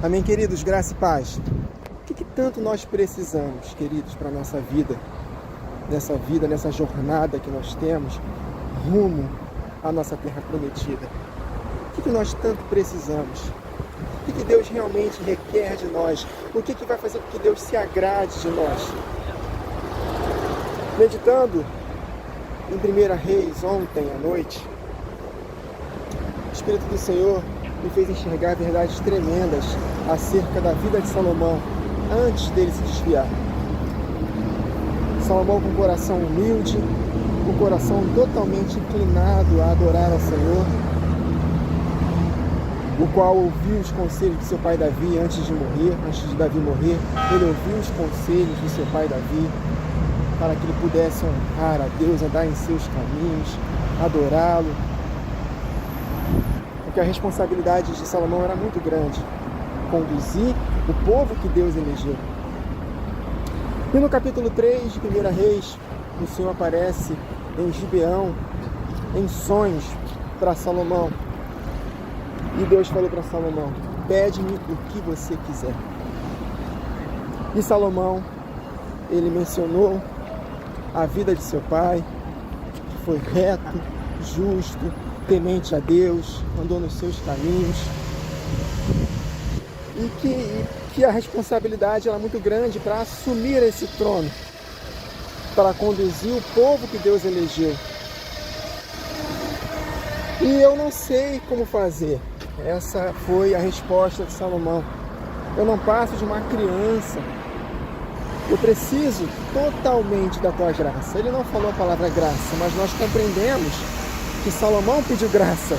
Amém, queridos? Graça e paz. O que tanto nós precisamos, queridos, para a nossa vida, nessa jornada que nós temos rumo à nossa terra prometida? O que nós tanto precisamos? O que Deus realmente requer de nós? O que vai fazer com que Deus se agrade de nós? Meditando em 1 Reis ontem à noite, o Espírito do Senhor me fez enxergar verdades tremendas acerca da vida de Salomão antes dele se desviar. Salomão com o coração humilde, com o coração totalmente inclinado a adorar ao Senhor, o qual ouviu os conselhos de seu pai Davi antes de Davi morrer. Ele ouviu os conselhos de seu pai Davi para que ele pudesse honrar a Deus, andar em seus caminhos, adorá-lo. Porque a responsabilidade de Salomão era muito grande, conduzir o povo que Deus elegeu. E no capítulo 3 de 1 Reis, o Senhor aparece em Gibeão, em sonhos para Salomão. E Deus falou para Salomão: pede-me o que você quiser. E Salomão, ele mencionou a vida de seu pai, que foi reto, justo, temente a Deus, andou nos seus caminhos, e que a responsabilidade era muito grande para assumir esse trono, para conduzir o povo que Deus elegeu. E eu não sei como fazer. Essa foi a resposta de Salomão. Eu não passo de uma criança. Eu preciso totalmente da tua graça. Ele não falou a palavra graça, mas nós compreendemos que Salomão pediu graça.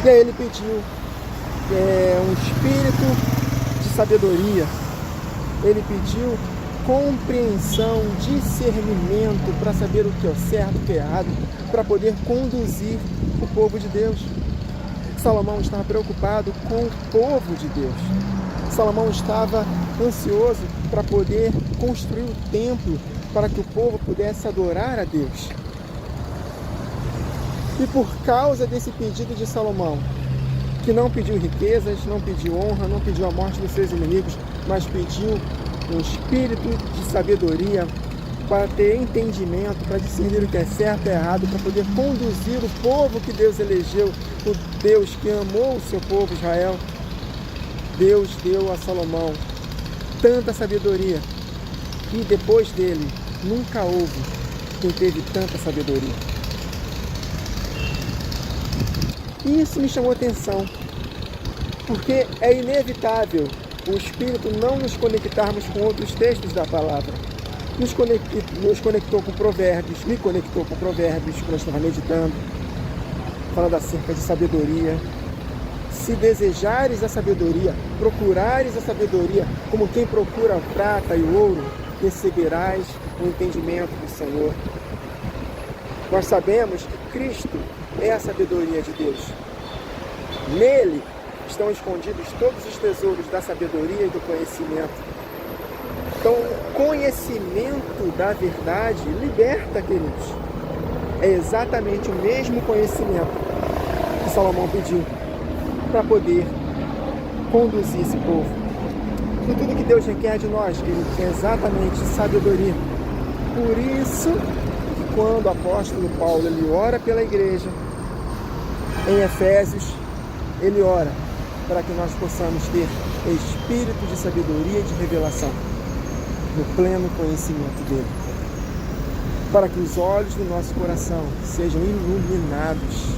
E aí ele pediu um espírito de sabedoria. Ele pediu compreensão, discernimento para saber o que é certo, o que é errado, para poder conduzir o povo de Deus. Salomão estava preocupado com o povo de Deus. Salomão estava ansioso para poder construir o templo para que o povo pudesse adorar a Deus. E por causa desse pedido de Salomão, que não pediu riquezas, não pediu honra, não pediu a morte dos seus inimigos, mas pediu um espírito de sabedoria para ter entendimento, para discernir o que é certo e errado, para poder conduzir o povo que Deus elegeu, o Deus que amou o seu povo Israel. Deus deu a Salomão tanta sabedoria que depois dele nunca houve quem teve tanta sabedoria. E isso me chamou a atenção, porque é inevitável o Espírito não nos conectarmos com outros textos da palavra. Nos conectou com Provérbios, me conectou com Provérbios, que eu estava meditando, falando acerca de sabedoria. Se desejares a sabedoria, procurares a sabedoria, como quem procura a prata e o ouro, receberás o entendimento do Senhor. Nós sabemos que Cristo é a sabedoria de Deus. Nele estão escondidos todos os tesouros da sabedoria e do conhecimento. Então, o conhecimento da verdade liberta, queridos. É exatamente o mesmo conhecimento que Salomão pediu para poder conduzir esse povo. E tudo que Deus requer de nós, queridos, é exatamente sabedoria. Por isso, que quando o apóstolo Paulo ele ora pela igreja, em Efésios, ele ora para que nós possamos ter espírito de sabedoria e de revelação, no pleno conhecimento dele, para que os olhos do nosso coração sejam iluminados.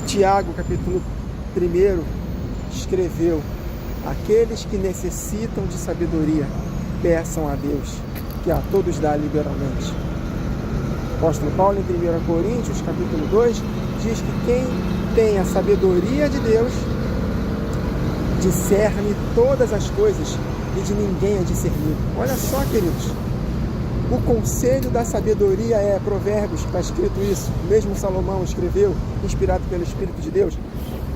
Tiago, capítulo 1, escreveu: aqueles que necessitam de sabedoria, peçam a Deus, que a todos dá liberalmente. O apóstolo Paulo, em 1 Coríntios, capítulo 2, diz que quem tem a sabedoria de Deus discerne todas as coisas e de ninguém é discernido. Olha só, queridos, o conselho da sabedoria é Provérbios, que está escrito isso, mesmo Salomão escreveu, inspirado pelo Espírito de Deus.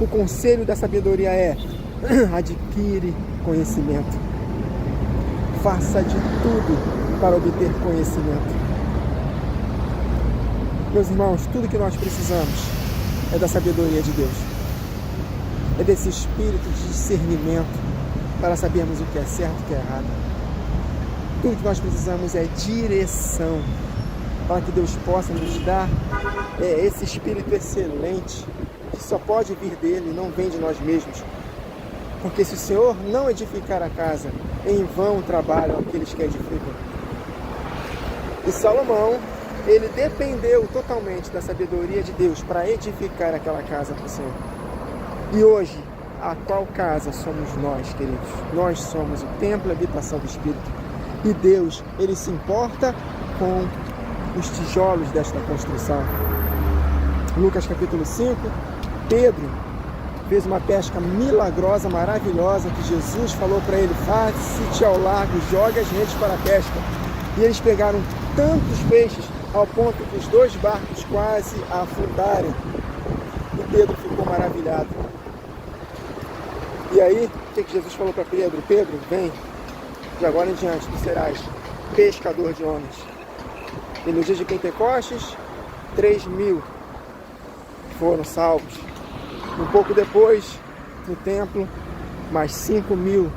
O conselho da sabedoria é: adquire conhecimento, faça de tudo para obter conhecimento. Meus irmãos, tudo que nós precisamos é da sabedoria de Deus. é desse espírito de discernimento para sabermos o que é certo e o que é errado. Tudo que nós precisamos é direção para que Deus possa nos dar esse espírito excelente que só pode vir dele, não vem de nós mesmos. Porque se o Senhor não edificar a casa, em vão trabalham aqueles que a edificam. E Salomão, ele dependeu totalmente da sabedoria de Deus para edificar aquela casa para o Senhor. E hoje, a qual casa somos nós, queridos? Nós somos o templo e a habitação do Espírito. E Deus, ele se importa com os tijolos desta construção. Lucas capítulo 5, Pedro fez uma pesca milagrosa, maravilhosa, que Jesus falou para ele: faze-te ao largo, joga as redes para a pesca. E eles pegaram tantos peixes ao ponto que os 2 barcos quase afundarem. E Pedro ficou maravilhado. E aí, o que Jesus falou para Pedro? Pedro, vem, de agora em diante tu serás pescador de homens. E no dia de Pentecostes, 3.000 foram salvos. Um pouco depois, no templo, mais 5.000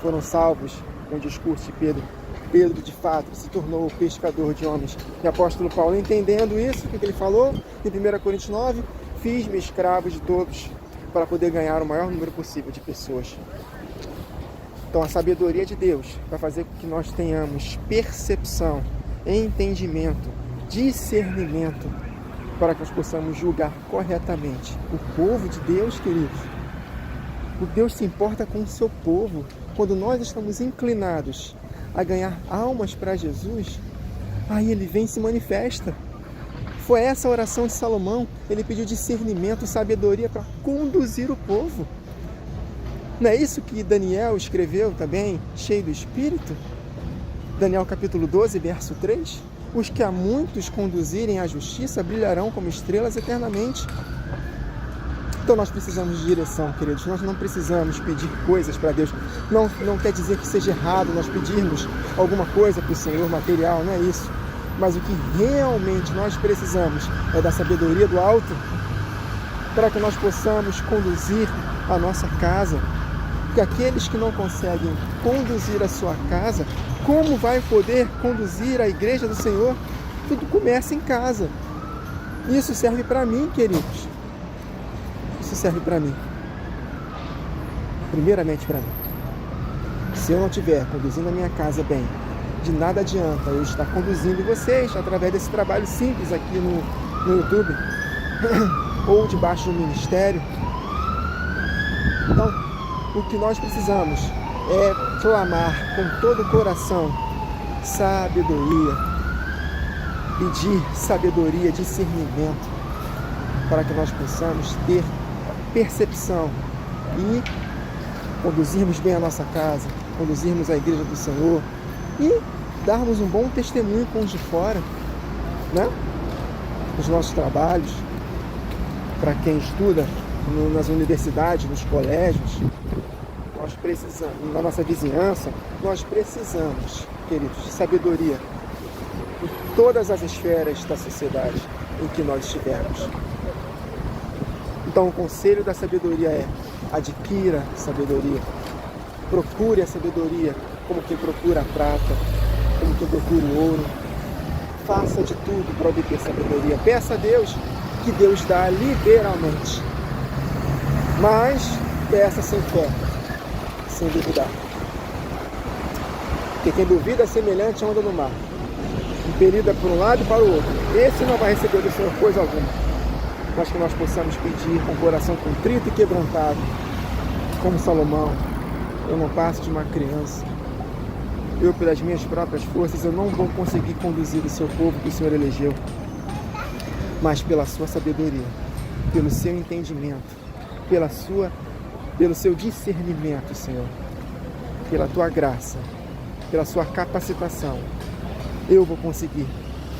foram salvos com o discurso de Pedro. Pedro, de fato, se tornou o pescador de homens. E o apóstolo Paulo, entendendo isso, o que ele falou em 1 Coríntios 9, fiz-me escravo de todos para poder ganhar o maior número possível de pessoas. Então, a sabedoria de Deus vai fazer com que nós tenhamos percepção, entendimento, discernimento, para que nós possamos julgar corretamente o povo de Deus, queridos. O Deus se importa com o seu povo. Quando nós estamos inclinados a ganhar almas para Jesus, aí ele vem e se manifesta. Foi essa a oração de Salomão. Ele pediu discernimento e sabedoria para conduzir o povo. Não é isso que Daniel escreveu também, cheio do Espírito? Daniel capítulo 12, verso 3. Os que a muitos conduzirem à justiça brilharão como estrelas eternamente. Então nós precisamos de direção, queridos. Nós não precisamos pedir coisas para Deus. Não quer dizer que seja errado nós pedirmos alguma coisa para o Senhor, material, não é isso. Mas o que realmente nós precisamos é da sabedoria do alto para que nós possamos conduzir a nossa casa. Porque aqueles que não conseguem conduzir a sua casa, como vai poder conduzir a igreja do Senhor? Tudo começa em casa. Isso serve para mim, queridos. Isso serve para mim. Primeiramente para mim. Se eu não estiver conduzindo a minha casa bem, de nada adianta eu estar conduzindo vocês através desse trabalho simples aqui no YouTube ou debaixo do ministério. Então, o que nós precisamos é clamar com todo o coração sabedoria, pedir sabedoria, discernimento, para que nós possamos ter percepção e conduzirmos bem a nossa casa, conduzirmos a igreja do Senhor e darmos um bom testemunho com os de fora, né? Nos nossos trabalhos, para quem estuda nas universidades, nos colégios, nós precisamos, na nossa vizinhança, nós precisamos, queridos, de sabedoria em todas as esferas da sociedade em que nós estivermos. Então, o conselho da sabedoria é: adquira sabedoria, procure a sabedoria como quem procura a prata, como quem procura o ouro. Faça de tudo para obter sabedoria. Peça a Deus, que Deus dá liberalmente. Mas peça sem fé, sem duvidar. Porque quem duvida é semelhante a onda no mar, impelida por um lado e para o outro. Esse não vai receber do Senhor coisa alguma. Mas que nós possamos pedir com o coração contrito e quebrantado, como Salomão: eu não passo de uma criança. Eu, pelas minhas próprias forças, eu não vou conseguir conduzir o seu povo que o Senhor elegeu. Mas pela sua sabedoria, pelo seu entendimento, pelo seu discernimento, Senhor, pela tua graça, pela sua capacitação, eu vou conseguir.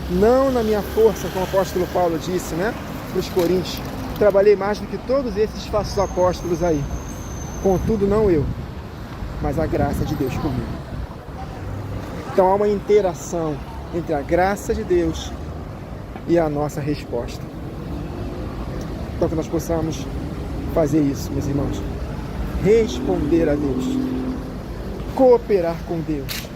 Não na minha força, como o apóstolo Paulo disse, né, para os Coríntios: trabalhei mais do que todos esses falsos apóstolos aí. Contudo, não eu, mas a graça de Deus comigo. Então há uma interação entre a graça de Deus e a nossa resposta. Então que nós possamos fazer isso, meus irmãos. Responder a Deus. Cooperar com Deus.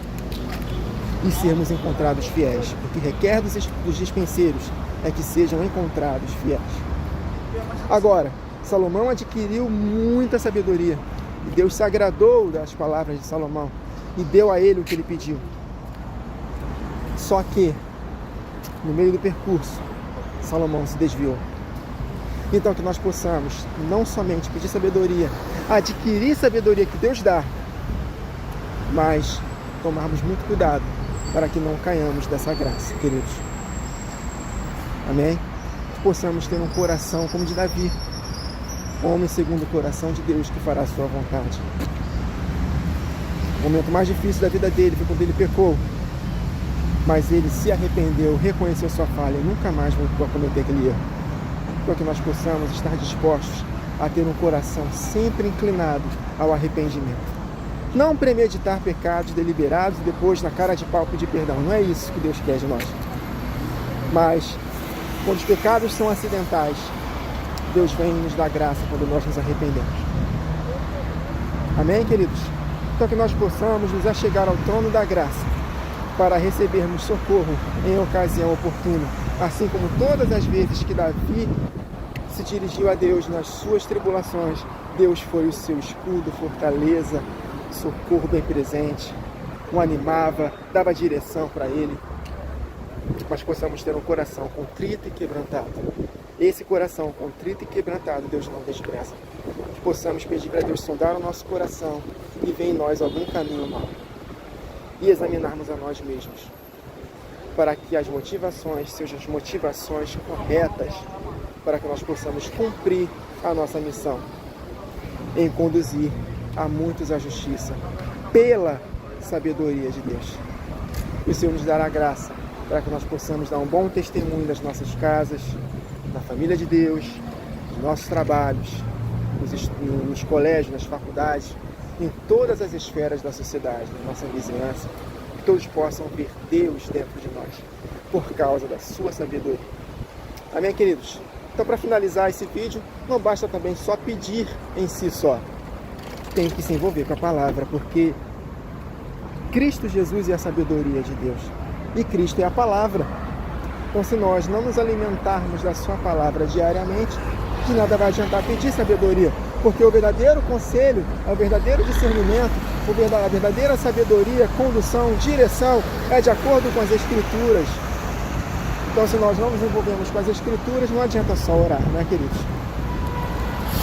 E sermos encontrados fiéis. O que requer dos dispenseiros é que sejam encontrados fiéis. Agora, Salomão adquiriu muita sabedoria. E Deus se agradou das palavras de Salomão. E deu a ele o que ele pediu. Só que, no meio do percurso, Salomão se desviou. Então que nós possamos não somente pedir sabedoria, adquirir sabedoria que Deus dá, mas tomarmos muito cuidado para que não caiamos dessa graça, queridos. Amém? Que possamos ter um coração como de Davi, homem segundo o coração de Deus, que fará a sua vontade. O momento mais difícil da vida dele foi quando ele pecou, mas ele se arrependeu, reconheceu sua falha e nunca mais voltou a cometer aquele erro. Para que nós possamos estar dispostos a ter um coração sempre inclinado ao arrependimento. Não premeditar pecados deliberados e depois na cara de pau pedir perdão. Não é isso que Deus quer de nós. Mas, quando os pecados são acidentais, Deus vem nos dar graça quando nós nos arrependemos. Amém, queridos? Então que nós possamos nos achegar ao trono da graça para recebermos socorro em ocasião oportuna. Assim como todas as vezes que Davi se dirigiu a Deus nas suas tribulações, Deus foi o seu escudo, fortaleza, socorro bem presente, o animava, dava direção para ele. Que nós possamos ter um coração contrito e quebrantado. Esse coração contrito e quebrantado, Deus não despreza. Que possamos pedir para Deus sondar o nosso coração e ver em nós algum caminho mau. E examinarmos a nós mesmos, para que as motivações sejam as motivações corretas, para que nós possamos cumprir a nossa missão em conduzir a muitos à justiça, pela sabedoria de Deus. E o Senhor nos dará graça para que nós possamos dar um bom testemunho das nossas casas, da família de Deus, dos nossos trabalhos, nos colégios, nas faculdades, em todas as esferas da sociedade, na nossa vizinhança, que todos possam ver Deus dentro de nós, por causa da sua sabedoria. Amém, queridos? Então, para finalizar esse vídeo, não basta também só pedir em si só. Tem que se envolver com a palavra, porque Cristo Jesus é a sabedoria de Deus. E Cristo é a palavra. Então, se nós não nos alimentarmos da sua palavra diariamente, de nada vai adiantar pedir sabedoria. Porque o verdadeiro conselho, o verdadeiro discernimento, a verdadeira sabedoria, condução, direção, é de acordo com as Escrituras. Então, se nós não nos envolvemos com as Escrituras, não adianta só orar, né, queridos?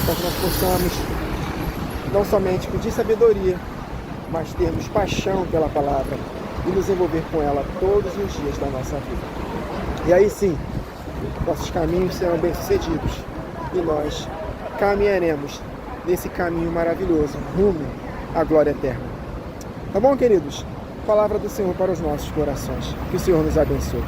Então, que nós possamos não somente pedir sabedoria, mas termos paixão pela palavra e nos envolver com ela todos os dias da nossa vida. E aí sim, nossos caminhos serão bem-sucedidos e nós caminharemos nesse caminho maravilhoso, rumo à glória eterna. Tá bom, queridos? Palavra do Senhor para os nossos corações. Que o Senhor nos abençoe.